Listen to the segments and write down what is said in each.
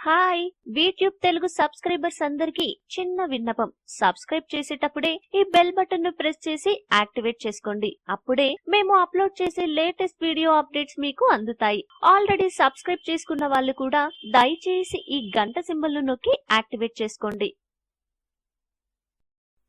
Hi YouTube Telugu subscribers అందరికి చిన్న విన్నపం. సబ్స్క్రైబ్ చేసేటప్పుడే ఈ బెల్ బటన్ ను ప్రెస్ చేసి యాక్టివేట్ చేసుకోండి. అప్పుడే మేము అప్లోడ్ చేసే లేటెస్ట్ వీడియో అప్డేట్స్ మీకు అందుతాయి. ఆల్రెడీ సబ్స్క్రైబ్ చేసుకున్న వాళ్ళు కూడా దయచేసి ఈ గంట సింబల్ ను నొక్కి యాక్టివేట్ చేసుకోండి.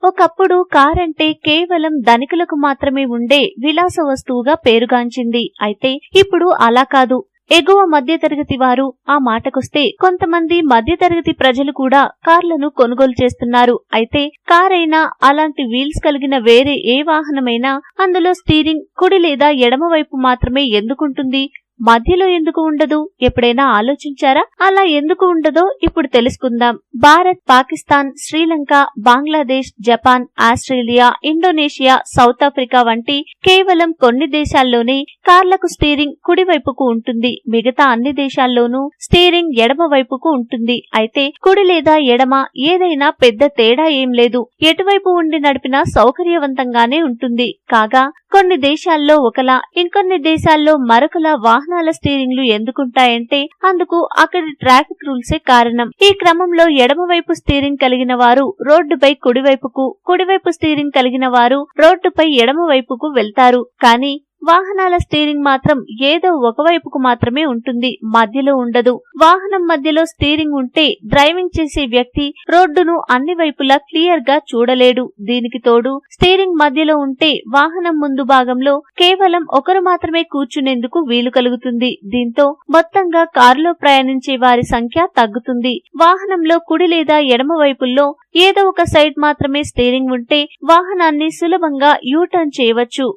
ఒకప్పుడు కార్ అంటే కేవలం ధనికులకు మాత్రమే ఉండే విలాస వస్తువుగా పేరుగాంచింది. అయితే ఇప్పుడు అలా కాదు. ఎగువ మధ్యతరగతి వారు, ఆ మాటకొస్తే కొంతమంది మధ్యతరగతి ప్రజలు కూడా కార్లను కొనుగోలు చేస్తున్నారు. అయితే కార్ అయినా అలాంటి వీల్స్ కలిగిన వేరే ఏ వాహనమైనా అందులో స్టీరింగ్ కుడి లేదా ఎడమ వైపు మాత్రమే ఎందుకుంటుంది? మధ్యలో ఎందుకు ఉండదు? ఎప్పుడైనా ఆలోచించారా? అలా ఎందుకు ఉండదో ఇప్పుడు తెలుసుకుందాం. Bharat, Pakistan, Sri Lanka, Bangladesh, Japan, Australia, Indonesia, south Africa వంటి కేవలం కొన్ని దేశాల్లోనే కార్లకు స్టీరింగ్ కుడివైపుకు ఉంటుంది. మిగతా అన్ని దేశాల్లోనూ స్టీరింగ్ ఎడమ వైపుకు ఉంటుంది. అయితే కుడి లేదా ఎడమ ఏదైనా పెద్ద తేడా ఏం లేదు. ఎటువైపు ఉండి నడిపినా సౌకర్యవంతంగానే ఉంటుంది. కాగా కొన్ని దేశాల్లో ఒకలా, ఇంకొన్ని దేశాల్లో మరొకలా వాహనాల స్టీరింగ్లు ఎందుకుంటాయంటే అందుకు అక్కడి ట్రాఫిక్ రూల్సే కారణం. ఈ క్రమంలో ఎడమవైపు స్టీరింగ్ కలిగిన వారు రోడ్డుపై కుడివైపుకు, కుడివైపు స్టీరింగ్ కలిగిన వారు రోడ్డుపై ఎడమవైపుకు వెళ్తారు. కానీ వాహనాల స్టీరింగ్ మాత్రం ఏదో ఒకవైపుకు మాత్రమే ఉంటుంది, మధ్యలో ఉండదు. వాహనం మధ్యలో స్టీరింగ్ ఉంటే డ్రైవింగ్ చేసే వ్యక్తి రోడ్డును అన్ని వైపులా క్లియర్ గా చూడలేడు. దీనికి తోడు స్టీరింగ్ మధ్యలో ఉంటే వాహనం ముందు భాగంలో కేవలం ఒకరు మాత్రమే కూర్చునేందుకు వీలు కలుగుతుంది. దీంతో మొత్తంగా కారులో ప్రయాణించే వారి సంఖ్య తగ్గుతుంది. వాహనంలో కుడి లేదా ఎడమ వైపుల్లో ఏదో ఒక సైడ్ మాత్రమే స్టీరింగ్ ఉంటే వాహనాన్ని సులభంగా యూటర్న్ చేయవచ్చు.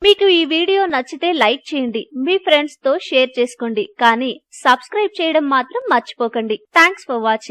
మీకు ఈ వీడియో నచ్చితే లైక్ చేయండి, మీ ఫ్రెండ్స్ తో షేర్ చేసుకోండి, కానీ సబ్స్క్రైబ్ చేయడం మాత్రం మర్చిపోకండి. Thanks for watching.